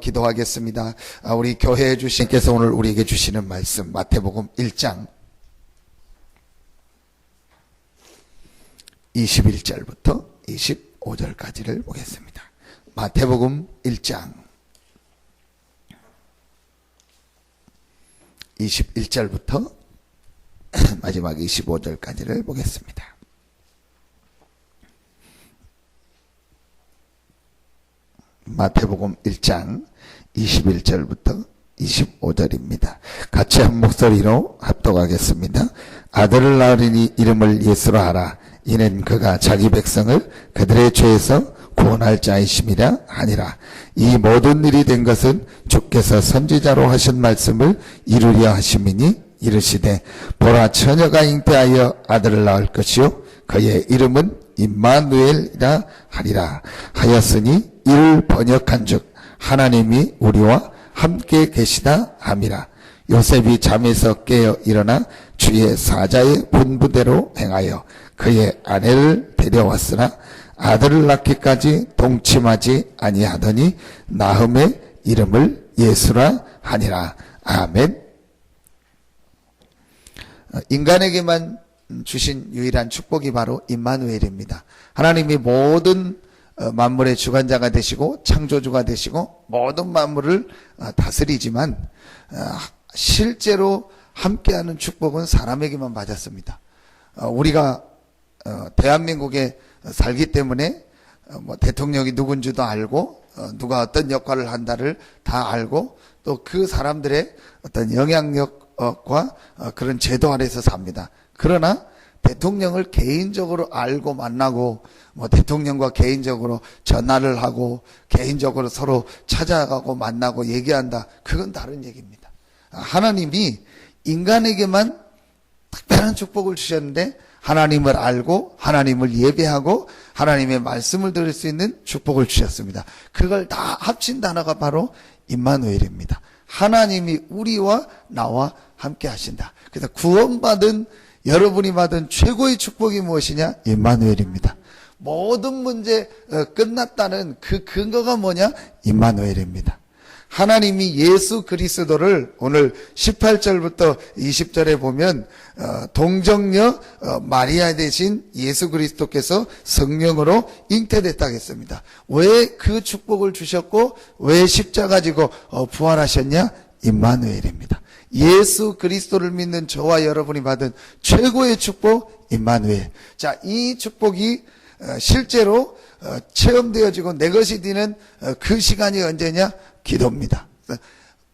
기도하겠습니다. 우리 교회 주신께서 오늘 우리에게 주시는 말씀 마태복음 1장 21절부터 25절까지를 보겠습니다. 마태복음 1장 21절부터 마지막 25절까지를 보겠습니다. 마태복음 1장 21절부터 25절입니다. 같이 한 목소리로 합독하겠습니다. 아들을 낳으리니 이름을 예수로 하라. 이는 그가 자기 백성을 그들의 죄에서 구원할 자이심이라 하니라. 이 모든 일이 된 것은 주께서 선지자로 하신 말씀을 이루려 하심이니 이르시되 보라 처녀가 잉태하여 아들을 낳을 것이요 그의 이름은 임마누엘이라 하리라 하였으니 이를 번역한즉 하나님이 우리와 함께 계시다 함이라. 요셉이 잠에서 깨어 일어나 주의 사자의 분부대로 행하여 그의 아내를 데려왔으나 아들을 낳기까지 동침하지 아니하더니 나흠의 이름을 예수라 하니라. 아멘. 인간에게만 주신 유일한 축복이 바로 임마누엘입니다. 하나님이 모든 만물의 주관자가 되시고 창조주가 되시고 모든 만물을 다스리지만 실제로 함께하는 축복은 사람에게만 받았습니다. 우리가 대한민국에 살기 때문에 대통령이 누군지도 알고 누가 어떤 역할을 한다를 다 알고 또 그 사람들의 어떤 영향력과 그런 제도 아래서 삽니다. 그러나 대통령을 개인적으로 알고 만나고 대통령과 개인적으로 전화를 하고 개인적으로 서로 찾아가고 만나고 얘기한다. 그건 다른 얘기입니다. 하나님이 인간에게만 특별한 축복을 주셨는데 하나님을 알고 하나님을 예배하고 하나님의 말씀을 들을 수 있는 축복을 주셨습니다. 그걸 다 합친 단어가 바로 임마누엘입니다. 하나님이 우리와 나와 함께 하신다. 그래서 구원받은 여러분이 받은 최고의 축복이 무엇이냐? 임마누엘입니다. 모든 문제 끝났다는 그 근거가 뭐냐? 임마누엘입니다. 하나님이 예수 그리스도를 오늘 18절부터 20절에 보면 동정녀 마리아 대신 예수 그리스도께서 성령으로 잉태됐다고 했습니다. 왜 그 축복을 주셨고 왜 십자가 지고 부활하셨냐? 임마누엘입니다. 예수 그리스도를 믿는 저와 여러분이 받은 최고의 축복 임마누엘. 자, 이 축복이 실제로 체험되어지고 내 것이 되는 그 시간이 언제냐? 기도입니다.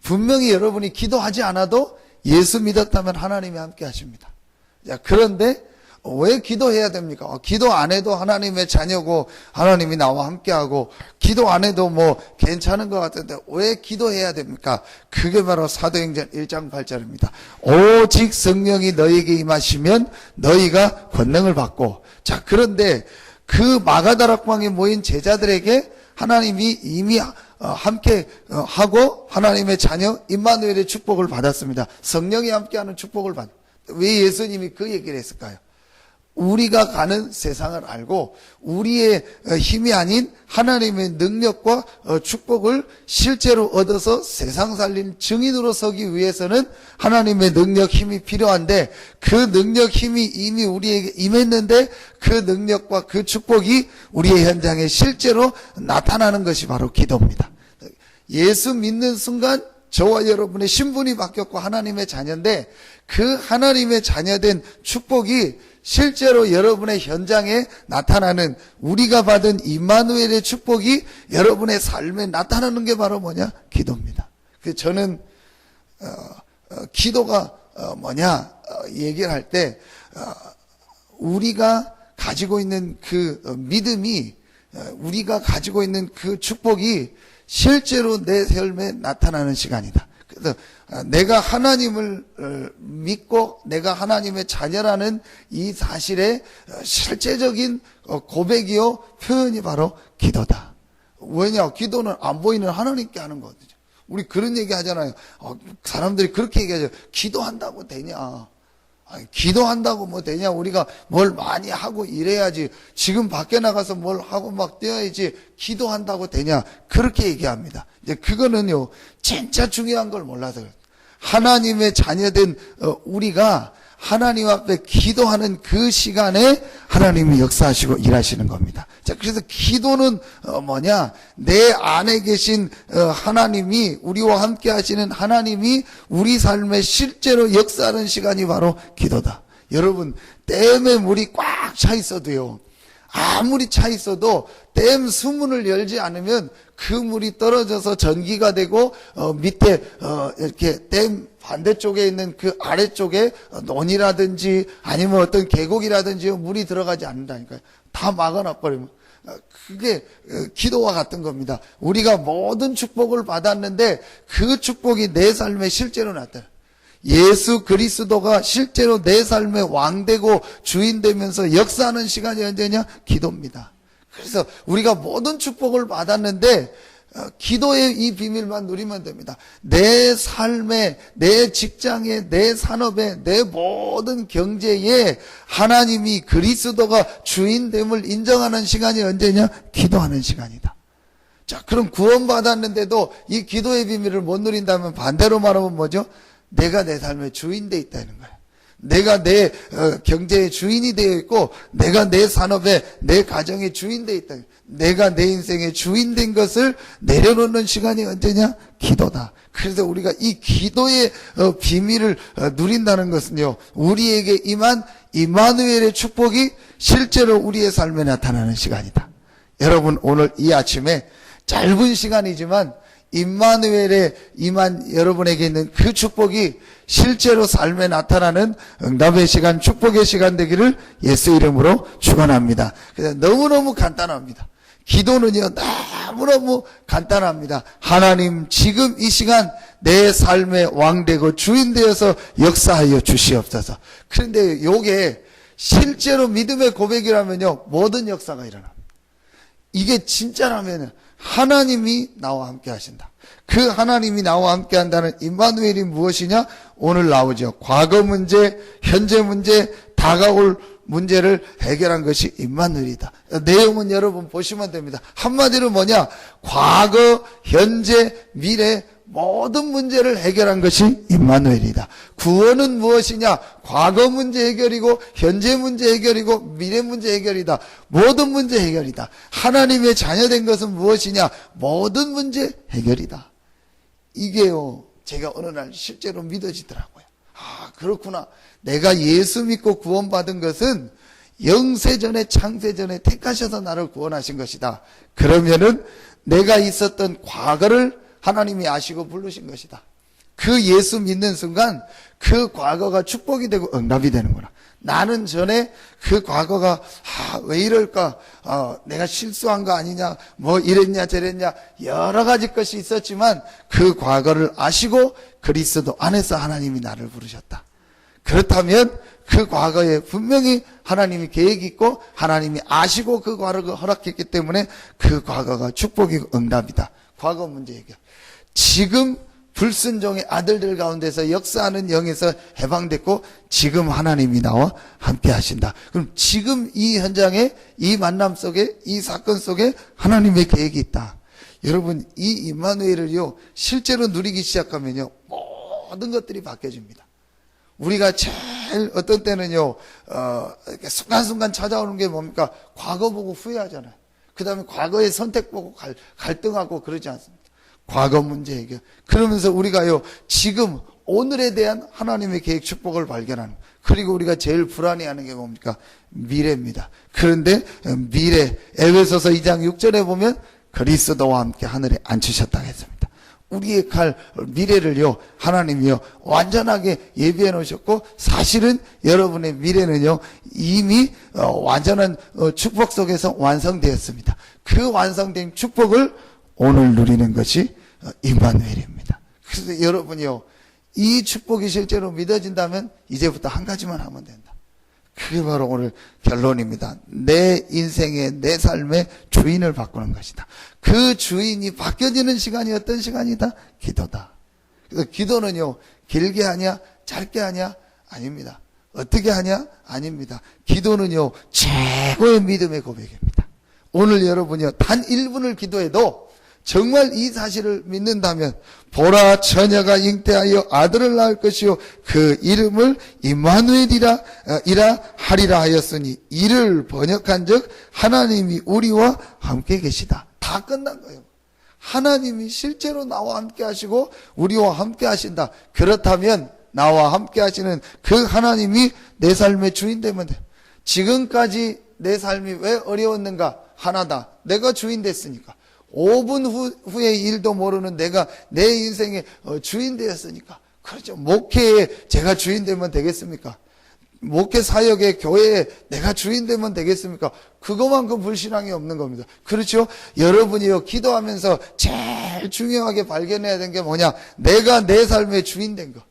분명히 여러분이 기도하지 않아도 예수 믿었다면 하나님이 함께 하십니다. 자, 그런데 왜 기도해야 됩니까? 기도 안 해도 하나님의 자녀고 하나님이 나와 함께하고 기도 안 해도 괜찮은 것 같은데 왜 기도해야 됩니까? 그게 바로 사도행전 1장 8절입니다. 오직 성령이 너희에게 임하시면 너희가 권능을 받고. 자, 그런데 그 마가다락방에 모인 제자들에게 하나님이 이미 함께 하고 하나님의 자녀 임마누엘의 축복을 받았습니다. 성령이 함께하는 축복을 받. 왜 예수님이 그 얘기를 했을까요? 우리가 가는 세상을 알고 우리의 힘이 아닌 하나님의 능력과 축복을 실제로 얻어서 세상 살린 증인으로 서기 위해서는 하나님의 능력, 힘이 필요한데 그 능력, 힘이 이미 우리에게 임했는데 그 능력과 그 축복이 우리의 현장에 실제로 나타나는 것이 바로 기도입니다. 예수 믿는 순간 저와 여러분의 신분이 바뀌었고 하나님의 자녀인데 그 하나님의 자녀된 축복이 실제로 여러분의 현장에 나타나는 우리가 받은 임마누엘의 축복이 여러분의 삶에 나타나는 게 바로 뭐냐? 기도입니다. 그래서 저는 기도가 뭐냐 얘기를 할 때 우리가 가지고 있는 그 믿음이 우리가 가지고 있는 그 축복이 실제로 내 삶에 나타나는 시간이다. 그래서 내가 하나님을 믿고 내가 하나님의 자녀라는 이 사실의 실제적인 고백이요 표현이 바로 기도다. 왜냐? 기도는 안 보이는 하나님께 하는 거거든요. 우리 그런 얘기 하잖아요. 사람들이 그렇게 얘기하죠. 기도한다고 되냐? 기도한다고 뭐 되냐? 우리가 뭘 많이 하고 이래야지. 지금 밖에 나가서 뭘 하고 막 뛰어야지. 기도한다고 되냐? 그렇게 얘기합니다. 이제 그거는요, 진짜 중요한 걸 몰라서 그래요. 하나님의 자녀된 우리가 하나님 앞에 기도하는 그 시간에 하나님이 역사하시고 일하시는 겁니다. 자, 그래서 기도는 뭐냐? 내 안에 계신 하나님이, 우리와 함께 하시는 하나님이 우리 삶에 실제로 역사하는 시간이 바로 기도다. 여러분, 댐에 물이 꽉 차 있어도요, 아무리 차 있어도 댐 수문을 열지 않으면 그 물이 떨어져서 전기가 되고 밑에 이렇게 댐 반대쪽에 있는 그 아래쪽에 논이라든지 아니면 어떤 계곡이라든지 물이 들어가지 않는다니까요. 다 막아놔버리면. 그게 기도와 같은 겁니다. 우리가 모든 축복을 받았는데 그 축복이 내 삶에 실제로 나타나. 예수 그리스도가 실제로 내 삶의 왕되고 주인되면서 역사하는 시간이 언제냐? 기도입니다. 그래서 우리가 모든 축복을 받았는데 기도의 이 비밀만 누리면 됩니다. 내 삶에, 내 직장에, 내 산업에, 내 모든 경제에 하나님이 그리스도가 주인됨을 인정하는 시간이 언제냐? 기도하는 시간이다. 자, 그럼 구원받았는데도 이 기도의 비밀을 못 누린다면 반대로 말하면 뭐죠? 내가 내 삶의 주인 돼 있다는 거예요. 내가 내 경제의 주인이 되어 있고, 내가 내 산업에, 내 가정의 주인 돼 있다. 내가 내 인생의 주인 된 것을 내려놓는 시간이 언제냐? 기도다. 그래서 우리가 이 기도의 비밀을 누린다는 것은요, 우리에게 임한 임마누엘의 축복이 실제로 우리의 삶에 나타나는 시간이다. 여러분, 오늘 이 아침에 짧은 시간이지만 임마누엘의 임한 여러분에게 있는 그 축복이 실제로 삶에 나타나는 응답의 시간, 축복의 시간 되기를 예수 이름으로 축원합니다. 그래서 너무너무 간단합니다. 기도는요, 너무너무 간단합니다. 하나님, 지금 이 시간 내 삶의 왕되고 주인 되어서 역사하여 주시옵소서. 그런데 요게 실제로 믿음의 고백이라면요, 모든 역사가 일어납니다. 이게 진짜라면 하나님이 나와 함께 하신다. 그 하나님이 나와 함께 한다는 임마누엘이 무엇이냐? 오늘 나오죠. 과거 문제, 현재 문제, 다가올 문제를 해결한 것이 임마누엘이다. 내용은 여러분 보시면 됩니다. 한마디로 뭐냐? 과거, 현재, 미래 모든 문제를 해결한 것이 임마누엘이다. 구원은 무엇이냐? 과거 문제 해결이고 현재 문제 해결이고 미래 문제 해결이다. 모든 문제 해결이다. 하나님의 자녀된 것은 무엇이냐? 모든 문제 해결이다. 이게요, 제가 어느 날 실제로 믿어지더라고요. 아, 그렇구나. 내가 예수 믿고 구원받은 것은 영세전에 창세전에 택하셔서 나를 구원하신 것이다. 그러면은 내가 있었던 과거를 하나님이 아시고 부르신 것이다. 그 예수 믿는 순간 그 과거가 축복이 되고 응답이 되는구나. 나는 전에 그 과거가 왜 이럴까? 내가 실수한 거 아니냐? 뭐 이랬냐 저랬냐? 여러 가지 것이 있었지만 그 과거를 아시고 그리스도 안에서 하나님이 나를 부르셨다. 그렇다면 그 과거에 분명히 하나님이 계획이 있고 하나님이 아시고 그 과거를 허락했기 때문에 그 과거가 축복이고 응답이다. 과거 문제 해결. 지금 불순종의 아들들 가운데서 역사하는 영에서 해방됐고 지금 하나님이 나와 함께 하신다. 그럼 지금 이 현장에 이 만남 속에 이 사건 속에 하나님의 계획이 있다. 여러분, 이 임마누엘을요 실제로 누리기 시작하면요 모든 것들이 바뀌어집니다. 우리가 제일 어떤 때는요 순간순간 찾아오는 게 뭡니까? 과거 보고 후회하잖아요. 그 다음에 과거의 선택 보고 갈등하고 그러지 않습니까? 과거 문제 해결. 그러면서 우리가요 지금 오늘에 대한 하나님의 계획 축복을 발견하는, 그리고 우리가 제일 불안해하는 게 뭡니까? 미래입니다. 그런데 미래, 에베소서 2장 6절에 보면 그리스도와 함께 하늘에 앉히셨다고 했습니다. 우리의 갈 미래를요 하나님이요 완전하게 예비해 놓으셨고, 사실은 여러분의 미래는요 이미 완전한 축복 속에서 완성되었습니다. 그 완성된 축복을 오늘 누리는 것이 임마누엘입니다. 그래서 여러분이요 이 축복이 실제로 믿어진다면 이제부터 한 가지만 하면 된다. 그게 바로 오늘 결론입니다. 내 인생의, 내 삶의 주인을 바꾸는 것이다. 그 주인이 바뀌어지는 시간이 어떤 시간이다? 기도다. 그래서 기도는요 길게 하냐 짧게 하냐 아닙니다. 어떻게 하냐? 아닙니다. 기도는요, 최고의 믿음의 고백입니다. 오늘 여러분이요, 단 1분을 기도해도 정말 이 사실을 믿는다면, 보라, 처녀가 잉태하여 아들을 낳을 것이요 그 이름을 임마누엘이라 하리라 하였으니, 이를 번역한즉 하나님이 우리와 함께 계시다. 다 끝난 거예요. 하나님이 실제로 나와 함께 하시고 우리와 함께 하신다. 그렇다면 나와 함께 하시는 그 하나님이 내 삶의 주인 되면 돼요. 지금까지 내 삶이 왜 어려웠는가? 하나다. 내가 주인 됐으니까. 5분 후의 일도 모르는 내가 내 인생의 주인 되었으니까. 그렇죠. 목회에 제가 주인 되면 되겠습니까? 목회 사역의 교회에 내가 주인 되면 되겠습니까? 그것만큼 불신앙이 없는 겁니다. 그렇죠? 여러분이요, 기도하면서 제일 중요하게 발견해야 되는 게 뭐냐? 내가 내 삶의 주인 된 거.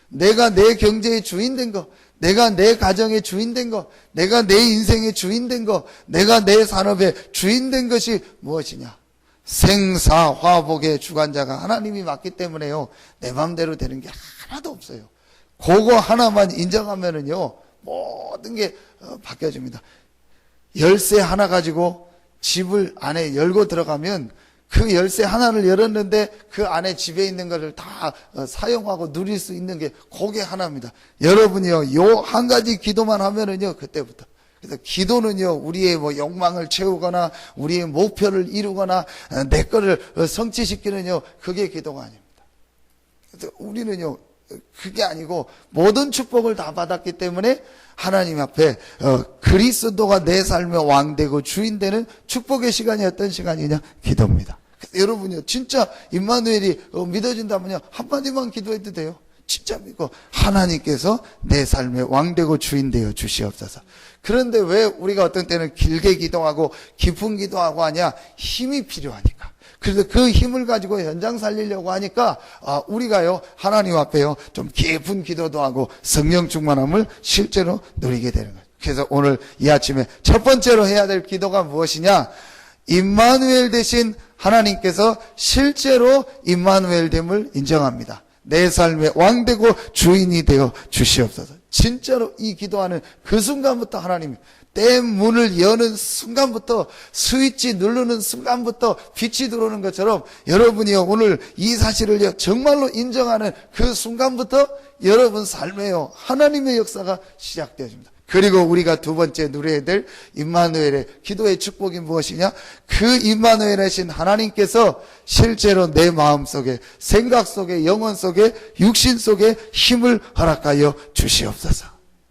내가 내 경제의 주인 된 거. 내가 내 가정의 주인 된 거. 내가 내 인생의 주인 된 거. 내가 내 산업의 주인 된 것이 무엇이냐? 생사화복의 주관자가 하나님이 맞기 때문에요, 내 마음대로 되는 게 하나도 없어요. 그거 하나만 인정하면은요, 모든 게 바뀌어집니다. 열쇠 하나 가지고 집을 안에 열고 들어가면 그 열쇠 하나를 열었는데 그 안에 집에 있는 것을 다 사용하고 누릴 수 있는 게 그게 하나입니다. 여러분이요, 요 한 가지 기도만 하면은요, 그때부터. 그래서 기도는요, 우리의 욕망을 채우거나 우리의 목표를 이루거나 내 거를 성취시키는요, 그게 기도가 아닙니다. 그래서 우리는요, 그게 아니고 모든 축복을 다 받았기 때문에 하나님 앞에 그리스도가 내 삶의 왕 되고 주인 되는 축복의 시간이 어떤 시간이냐? 기도입니다. 여러분요, 진짜 임마누엘이 믿어진다면요, 한마디만 기도해도 돼요. 진짜 믿고 하나님께서 내 삶의 왕 되고 주인 되어 주시옵소서. 그런데 왜 우리가 어떤 때는 길게 기도하고 깊은 기도하고 하냐? 힘이 필요하니까. 그래서 그 힘을 가지고 현장 살리려고 하니까 우리가요, 하나님 앞에요, 좀 깊은 기도도 하고 성령 충만함을 실제로 누리게 되는 거예요. 그래서 오늘 이 아침에 첫 번째로 해야 될 기도가 무엇이냐? 임마누엘 되신 하나님께서 실제로 임마누엘 됨을 인정합니다. 내 삶의 왕 되고 주인이 되어 주시옵소서. 진짜로 이 기도하는 그 순간부터 하나님이 댐 문을 여는 순간부터, 스위치 누르는 순간부터 빛이 들어오는 것처럼 여러분이요, 오늘 이 사실을 정말로 인정하는 그 순간부터 여러분 삶에요, 하나님의 역사가 시작되어집니다. 그리고 우리가 두 번째 누려야 될 임마누엘의 기도의 축복이 무엇이냐? 그 임마누엘이신 하나님께서 실제로 내 마음속에, 생각 속에, 영혼 속에, 육신 속에 힘을 허락하여 주시옵소서.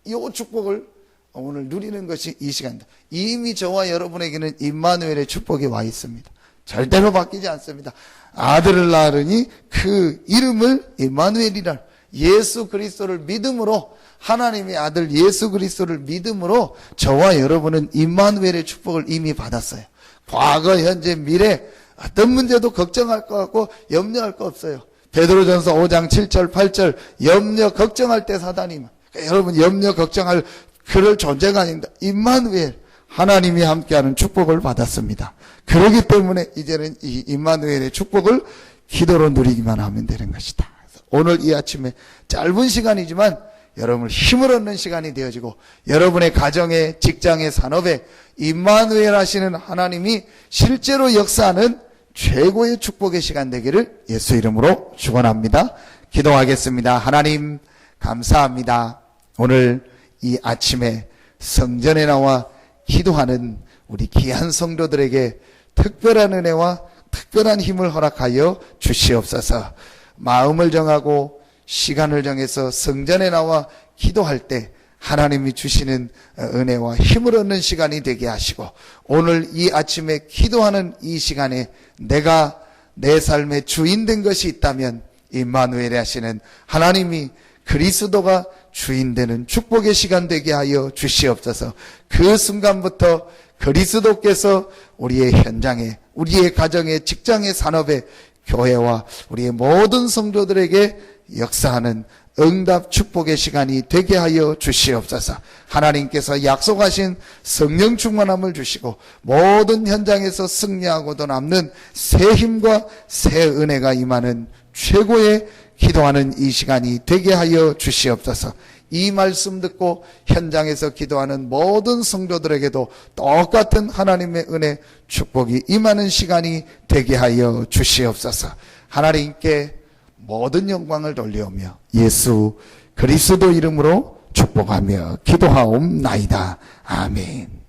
이 축복을 오늘 누리는 것이 이 시간입니다. 이미 저와 여러분에게는 임마누엘의 축복이 와 있습니다. 절대로 바뀌지 않습니다. 아들을 낳으니 그 이름을 임마누엘이라, 예수 그리스도를 믿음으로, 하나님의 아들 예수 그리스도를 믿음으로 저와 여러분은 임마누엘의 축복을 이미 받았어요. 과거, 현재, 미래 어떤 문제도 걱정할 것 같고 염려할 거 없어요. 베드로전서 5장 7절 8절 염려 걱정할 때 사단이, 그러니까 여러분 염려 걱정할 그럴 존재가 아닙니다. 임마누엘, 하나님이 함께하는 축복을 받았습니다. 그렇기 때문에 이제는 이 임마누엘의 축복을 기도로 누리기만 하면 되는 것이다. 오늘 이 아침에 짧은 시간이지만 여러분을 힘을 얻는 시간이 되어지고, 여러분의 가정에, 직장에, 산업에 임마누엘 하시는 하나님이 실제로 역사하는 최고의 축복의 시간 되기를 예수 이름으로 축원합니다. 기도하겠습니다. 하나님 감사합니다. 오늘 이 아침에 성전에 나와 기도하는 우리 귀한 성도들에게 특별한 은혜와 특별한 힘을 허락하여 주시옵소서. 마음을 정하고 시간을 정해서 성전에 나와 기도할 때 하나님이 주시는 은혜와 힘을 얻는 시간이 되게 하시고, 오늘 이 아침에 기도하는 이 시간에 내가 내 삶의 주인 된 것이 있다면 임마누엘 하시는 하나님이, 그리스도가 주인 되는 축복의 시간 되게 하여 주시옵소서. 그 순간부터 그리스도께서 우리의 현장에, 우리의 가정에, 직장의, 산업에, 교회와 우리의 모든 성도들에게 역사하는 응답 축복의 시간이 되게 하여 주시옵소서. 하나님께서 약속하신 성령 충만함을 주시고 모든 현장에서 승리하고도 남는 새 힘과 새 은혜가 임하는 최고의 기도하는 이 시간이 되게 하여 주시옵소서. 이 말씀 듣고 현장에서 기도하는 모든 성도들에게도 똑같은 하나님의 은혜, 축복이 임하는 시간이 되게 하여 주시옵소서. 하나님께 모든 영광을 돌리오며 예수 그리스도 이름으로 축복하며 기도하옵나이다. 아멘.